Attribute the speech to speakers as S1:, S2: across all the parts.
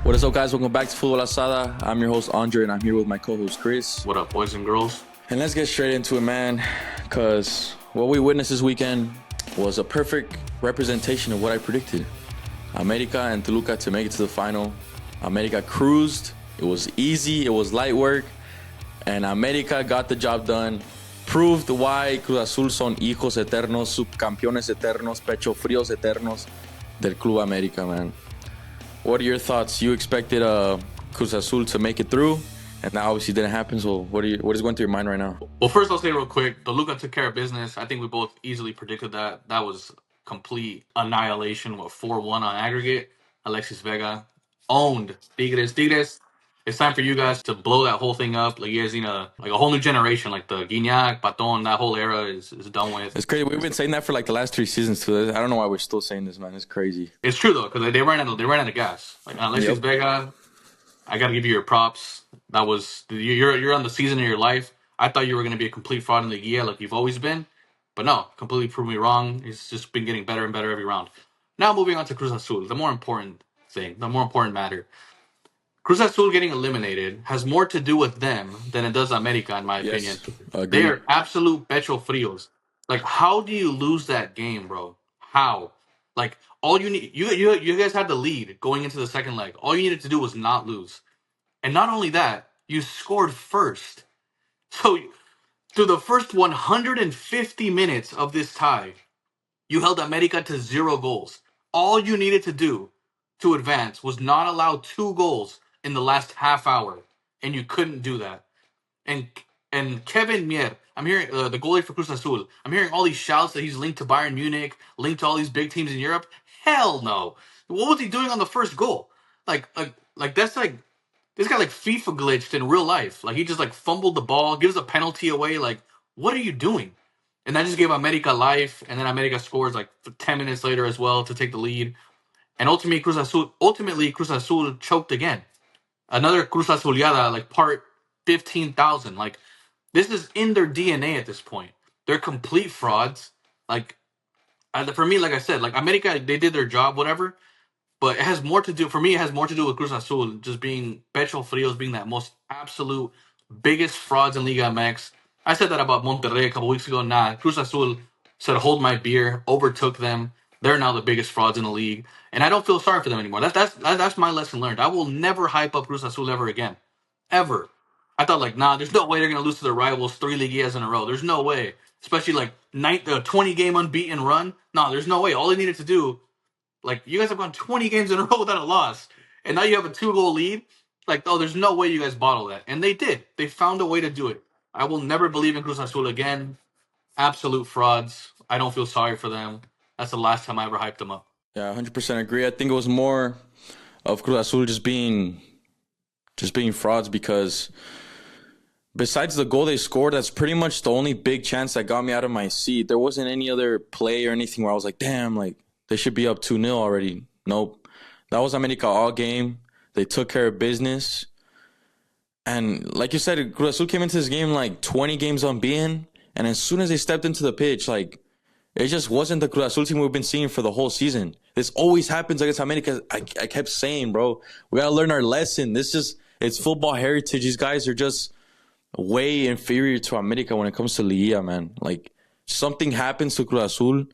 S1: What is up, guys? Welcome back to Futbol Asada. I'm your host, Andre, and I'm here with my co-host, Chris.
S2: What up, boys and girls?
S1: And let's get straight into it, man, because what we witnessed this weekend was a perfect representation of what I predicted. America and Toluca to make it to the final. America cruised. It was easy. It was light work. And America got the job done. Proved why Cruz Azul son hijos eternos, subcampeones eternos, pecho fríos eternos del Club America, man. What are your thoughts? You expected Cruz Azul to make it through, and that obviously didn't happen. So what is going through your mind right now?
S2: Well, first I'll say real quick, Toluca took care of business. I think we both easily predicted that. That was complete annihilation, 4-1 on aggregate. Alexis Vega owned Tigres. It's time for you guys to blow that whole thing up. Like, you guys need a whole new generation. Like the Guignac, Paton, that whole era is done with.
S1: It's crazy. We've been saying that for like the last 3 seasons too. I don't know why we're still saying this, man. It's crazy.
S2: It's true though, because they ran out of gas. Like Alexis Vega, I gotta give you your props. That was you're on the season of your life. I thought you were gonna be a complete fraud in the Liguilla, like you've always been, but no, completely proved me wrong. It's just been getting better and better every round. Now moving on to Cruz Azul, the more important matter. Cruz Azul getting eliminated has more to do with them than it does America, in my opinion. They are absolute pecho frios. Like, how do you lose that game, bro? How? Like, all you need, you guys had the lead going into the second leg. All you needed to do was not lose. And not only that, you scored first. So, through the first 150 minutes of this tie, you held America to 0 goals. All you needed to do to advance was not allow 2 goals in the last half hour, and you couldn't do that. And Kevin Mier, I'm hearing the goalie for Cruz Azul. I'm hearing all these shouts that he's linked to Bayern Munich, linked to all these big teams in Europe. Hell no! What was he doing on the first goal? Like that's like this guy like FIFA glitched in real life. Like he just like fumbled the ball, gives a penalty away. Like, what are you doing? And that just gave America life. And then America scores like 10 minutes later as well to take the lead. And ultimately Cruz Azul choked again. Another CruzAzuleada, like part 15,000. Like, this is in their DNA at this point. They're complete frauds. Like, for me, like I said, like America, they did their job, whatever. But it has more to do, for me, it has more to do with Cruz Azul just being pecho frios, being that most absolute biggest frauds in Liga MX. I said that about Monterrey a couple weeks ago. Nah, Cruz Azul said, hold my beer, overtook them. They're now the biggest frauds in the league. And I don't feel sorry for them anymore. That's my lesson learned. I will never hype up Cruz Azul ever again. Ever. I thought, like, nah, there's no way they're going to lose to their rivals 3 Liguillas in a row. There's no way. Especially, like, 20-game unbeaten run. Nah, there's no way. All they needed to do, like, you guys have gone 20 games in a row without a loss. And now you have a 2-goal lead. Like, oh, there's no way you guys bottle that. And they did. They found a way to do it. I will never believe in Cruz Azul again. Absolute frauds. I don't feel sorry for them. That's the last time I ever hyped them up.
S1: Yeah, 100% agree. I think it was more of Cruz Azul just being frauds because besides the goal they scored, that's pretty much the only big chance that got me out of my seat. There wasn't any other play or anything where I was like, damn, like they should be up 2-0 already. Nope. That was America all game. They took care of business. And like you said, Cruz Azul came into this game like 20 games unbeaten. And as soon as they stepped into the pitch, like, it just wasn't the Cruz Azul team we've been seeing for the whole season. This always happens against America. I kept saying, bro, we got to learn our lesson. It's football heritage. These guys are just way inferior to America when it comes to Liguilla, man. Like, something happens to Cruz Azul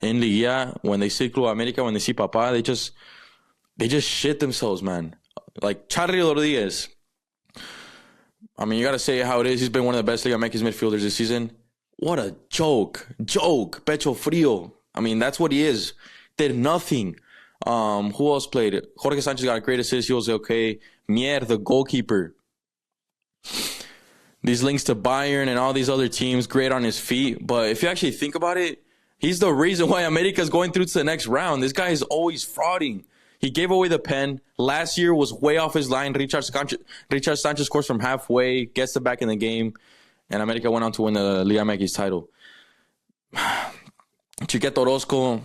S1: in Liguilla when they see Club America, when they see Papa, they just shit themselves, man. Like, Charlie Rodriguez. I mean, you got to say how it is. He's been one of the best Liga MX midfielders this season. What a joke, pecho frio. I mean, that's what he is. Did nothing. Who else played it? Jorge Sanchez got a great assist. He was okay. Mier, the goalkeeper. These links to Bayern and all these other teams, great on his feet. But if you actually think about it, he's the reason why America's going through to the next round. This guy is always frauding. He gave away the pen. Last year was way off his line. Richard Sanchez scores from halfway, gets the back in the game. And America went on to win the Liga MX title. Chiquete Orozco,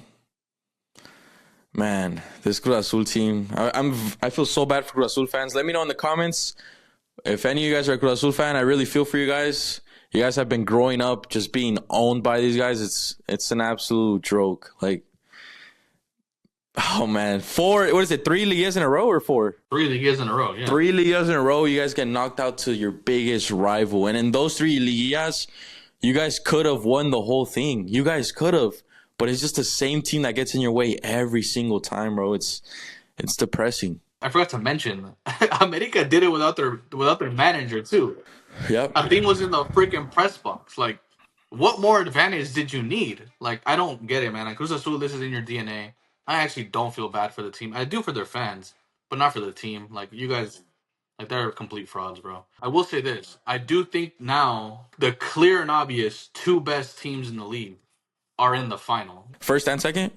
S1: man, this Cruz Azul team. I feel so bad for Cruz Azul fans. Let me know in the comments if any of you guys are a Cruz Azul fan. I really feel for you guys. You guys have been growing up just being owned by these guys. It's an absolute joke. Like, Oh man, four. What is it? 3 Ligas in a row or four?
S2: 3 Liguillas in a row. Yeah.
S1: 3 Ligas in a row. You guys get knocked out to your biggest rival, and in those 3 Ligas, you guys could have won the whole thing. You guys could have, but it's just the same team that gets in your way every single time, bro. It's depressing.
S2: I forgot to mention, America did it without their manager too.
S1: Yep.
S2: I think was in the freaking press box. Like, what more advantage did you need? Like, I don't get it, man. Like, Cruz Azul, this is in your DNA. I actually don't feel bad for the team. I do for their fans, but not for the team. Like, you guys, like, they're complete frauds, bro. I will say this. I do think now the clear and obvious two best teams in the league are in the final.
S1: First and second.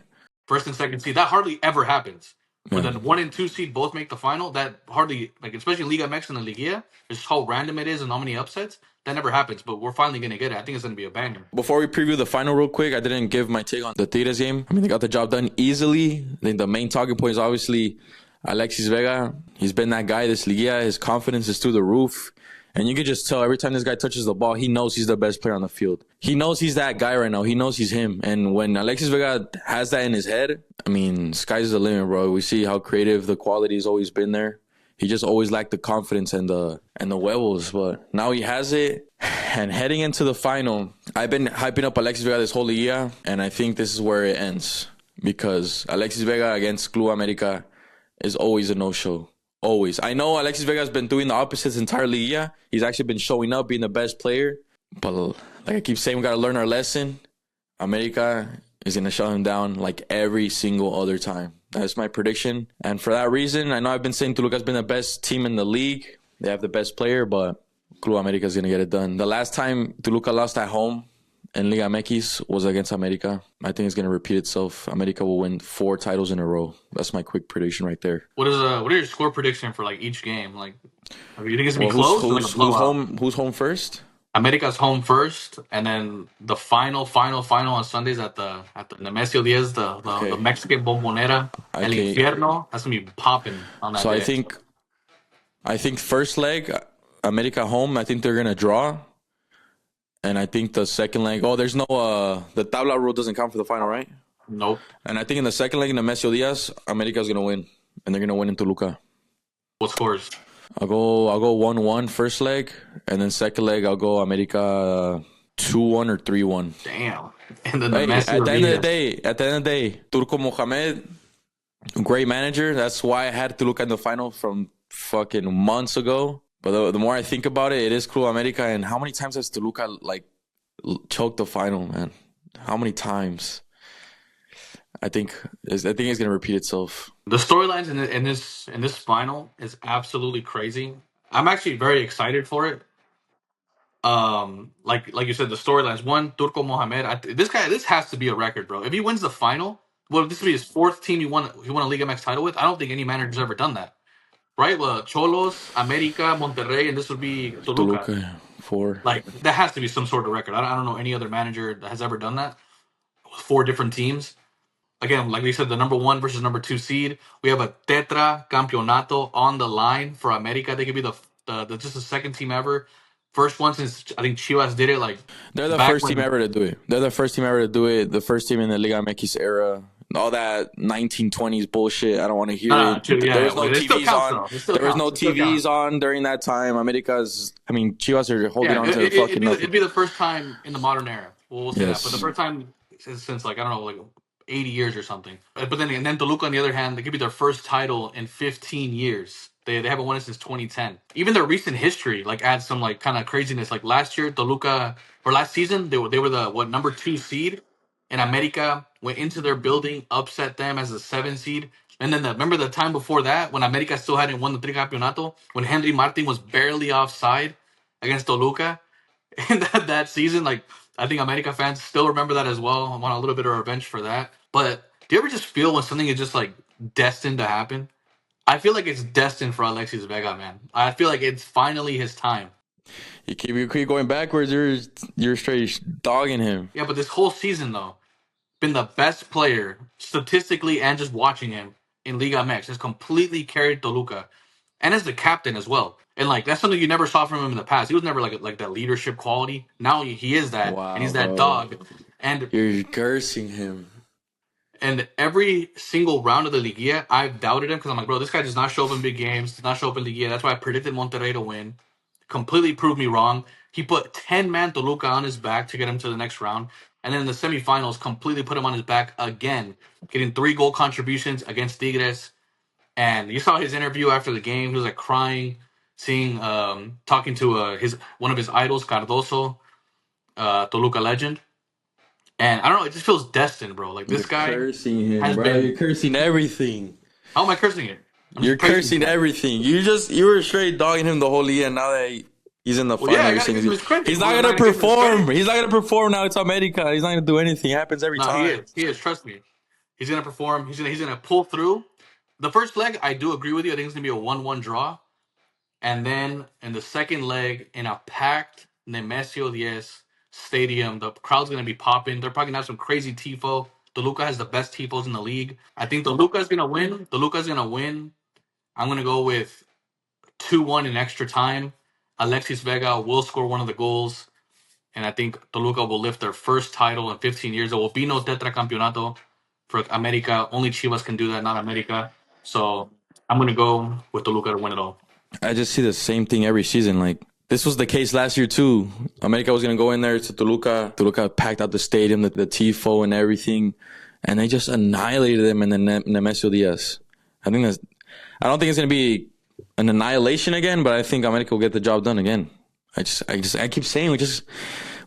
S2: First and second seed. That hardly ever happens. When
S1: Yeah.
S2: the 1 and 2 seed both make the final, that hardly, like, especially Liga MX and the Liguilla, just how random it is and how many upsets, that never happens. But we're finally going to get it. I think it's going to be a banger.
S1: Before we preview the final real quick, I didn't give my take on the Tigres game. I mean, they got the job done easily. I think the main talking point is obviously Alexis Vega. He's been that guy this Liguilla. His confidence is through the roof. And you can just tell every time this guy touches the ball, he knows he's the best player on the field. He knows he's that guy right now. He knows he's him. And when Alexis Vega has that in his head, I mean, sky's the limit, bro. We see how creative the quality's always been there. He just always lacked the confidence and the huevos, but now he has it. And heading into the final, I've been hyping up Alexis Vega this whole year, and I think this is where it ends because Alexis Vega against Club America is always a no-show. Always. I know Alexis Vega has been doing the opposite entirely. Yeah, he's actually been showing up, being the best player. But like I keep saying, we got to learn our lesson. America is going to shut him down like every single other time. That's my prediction. And for that reason, I know I've been saying Toluca's been the best team in the league. They have the best player, but Club America is going to get it done. The last time Toluca lost at home in Liga MX was against America. I think it's going to repeat itself. America will win 4 titles in a row. That's my quick prediction right there.
S2: What are your score prediction for like each game? Like, you think it's gonna be close?
S1: Who's home first?
S2: America's home first, and then the final on Sundays at the Nemesio Diaz, the Mexican Bombonera, El Infierno. That's gonna be popping on that
S1: So
S2: day.
S1: I think first leg, America home. I think they're gonna draw. And I think the second leg, there's no, the tabla rule doesn't count for the final, right?
S2: Nope.
S1: And I think in the second leg in the Nemesio Diaz, America's going to win. And they're going to win in Toluca.
S2: What scores?
S1: I'll go 1-1 first leg. And then second leg, I'll go America 2-1 or 3-1.
S2: Damn. And then
S1: at the end of the day, Turco Mohamed, great manager. That's why I had Toluca in the final from fucking months ago. But the more I think about it, it is Club America. And how many times has Toluca like choked the final, man? How many times? I think it's going to repeat itself.
S2: The storylines in this final is absolutely crazy. I'm actually very excited for it. Like you said, the storylines. One, Turco Mohamed. This has to be a record, bro. If he wins the final, well, this would be his 4th team he won a Liga MX title with. I don't think any manager's ever done that. Right? Well, Cholos, America, Monterrey, and this would be Toluca.
S1: 4.
S2: Like, that has to be some sort of record. I don't know any other manager that has ever done that. 4 different teams. Again, like we said, the number 1 versus number 2 seed. We have a Tetra Campeonato on the line for America. They could be the just the second team ever. First one since I think Chivas did it. Like,
S1: they're the first team ever to do it. There The first team in the Liga MX era. All that 1920s bullshit. I don't want to hear it. There was no TVs on. There was no TVs on during that time. Chivas are holding on to fucking nothing.
S2: It'd be the first time in the modern era. We'll say that. But the first time since like, I don't know, like 80 years or something. But then Toluca, on the other hand, they could be their first title in 15 years. They haven't won it since 2010. Even their recent history like adds some like kind of craziness. Like last season, they were the number 2 seed. And America went into their building, upset them as a 7 seed. And then remember the time before that, when America still hadn't won the Tricampeonato, when Henry Martin was barely offside against Toluca in that season. Like, I think America fans still remember that as well. I want a little bit of revenge for that. But do you ever just feel when something is just like destined to happen? I feel like it's destined for Alexis Vega, man. I feel like it's finally his time.
S1: You keep going backwards. You're straight dogging him.
S2: Yeah, but this whole season though, been the best player statistically and just watching him in Liga MX. Has completely carried Toluca, and as the captain as well. And like that's something you never saw from him in the past. He was never like that leadership quality. Now he is that, and he's that dog. And
S1: you're cursing him.
S2: And every single round of the Liguilla, I've doubted him because I'm like, bro, this guy does not show up in big games, does not show up in Liguilla. That's why I predicted Monterrey to win. Completely proved me wrong. He put 10-man Toluca on his back to get him to the next round. And then in the semifinals, completely put him on his back again, getting 3 goal contributions against Tigres. And you saw his interview after the game. He was like crying, talking to one of his idols, Cardoso, Toluca legend. And I don't know, it just feels destined, bro. Like this guy
S1: cursing him,
S2: has
S1: bro.
S2: been.
S1: You're cursing everything.
S2: How am I cursing it?
S1: You're cursing everything. You were straight dogging him the whole year, and now that he's in the final,
S2: Yeah, I gotta give him his credit.
S1: he's not gonna perform. He's not gonna perform now. It's America. He's not gonna do anything. It happens every time.
S2: He is. Trust me. He's gonna perform. He's gonna pull through. The first leg, I do agree with you. I think it's gonna be a 1-1 draw. And then in the second leg, in a packed Nemesio 10 stadium, the crowd's gonna be popping. They're probably gonna have some crazy tifo. Toluca has the best tifos in the league. I think Toluca's gonna win. Toluca's gonna win. I'm gonna go with 2-1 in extra time. Alexis Vega will score one of the goals. And I think Toluca will lift their first title in 15 years. There will be no tetracampeonato for America. Only Chivas can do that, not America. So I'm going to go with Toluca to win it all.
S1: I just see the same thing every season. Like, this was the case last year too. America was gonna go in there to Toluca. Toluca packed out the stadium, the tifo and everything, and they just annihilated them in the Nemesio 10. I don't think it's gonna be an annihilation again, but I think America will get the job done again. I keep saying we just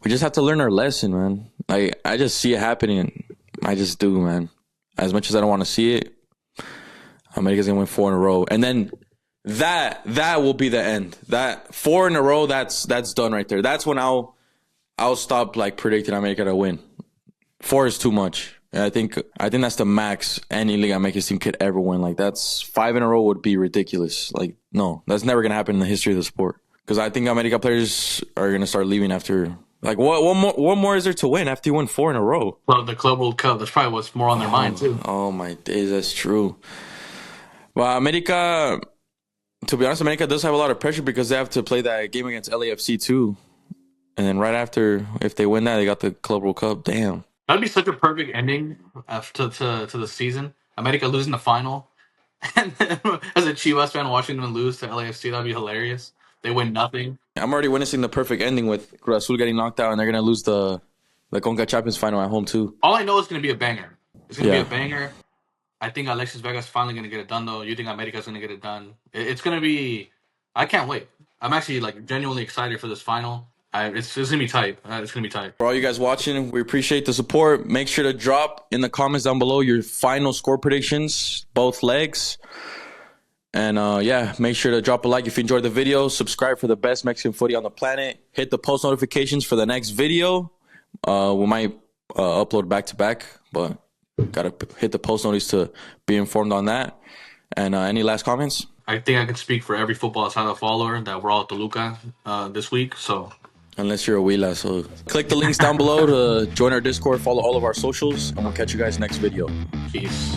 S1: have to learn our lesson, man. I just see it happening. I just do, man. As much as I don't want to see it, America's gonna win 4 in a row, and then that will be the end. That 4 in a row, that's done right there. That's when I'll stop like predicting America to win. 4 is too much. I think that's the max any Liga MX team could ever win. Like, that's 5 in a row would be ridiculous. Like, no, that's never gonna happen in the history of the sport. Because I think America players are gonna start leaving after. Like, what more is there to win after you win 4 in a row?
S2: Well, the Club World Cup, that's probably what's more on their mind too.
S1: Oh my days, that's true. Well, America, to be honest, America does have a lot of pressure because they have to play that game against LAFC too. And then right after, if they win that, they got the Club World Cup. Damn.
S2: That'd be such a perfect ending to the season. America losing the final. And then, as a Chivas fan, watching them lose to LAFC, that'd be hilarious. They win nothing.
S1: I'm already witnessing the perfect ending with Cruz Azul getting knocked out, and they're going to lose the Conca Champions final at home too.
S2: All I know is going to be a banger. It's going to be a banger. I think Alexis Vega is finally going to get it done, though. You think America's going to get it done? It's going to be... I can't wait. I'm actually like genuinely excited for this final. It's going to be tight. It's going to be tight.
S1: For all you guys watching, we appreciate the support. Make sure to drop in the comments down below your final score predictions, both legs. And make sure to drop a like if you enjoyed the video. Subscribe for the best Mexican footy on the planet. Hit the post notifications for the next video. We might upload back to back, but gotta hit the post notice to be informed on that. And any last comments?
S2: I think I can speak for every Futbol Asada follower that we're all at Toluca this week. So,
S1: unless you're a Huila, so click the links down below to join our Discord, follow all of our socials, and we'll catch you guys next video.
S2: Peace.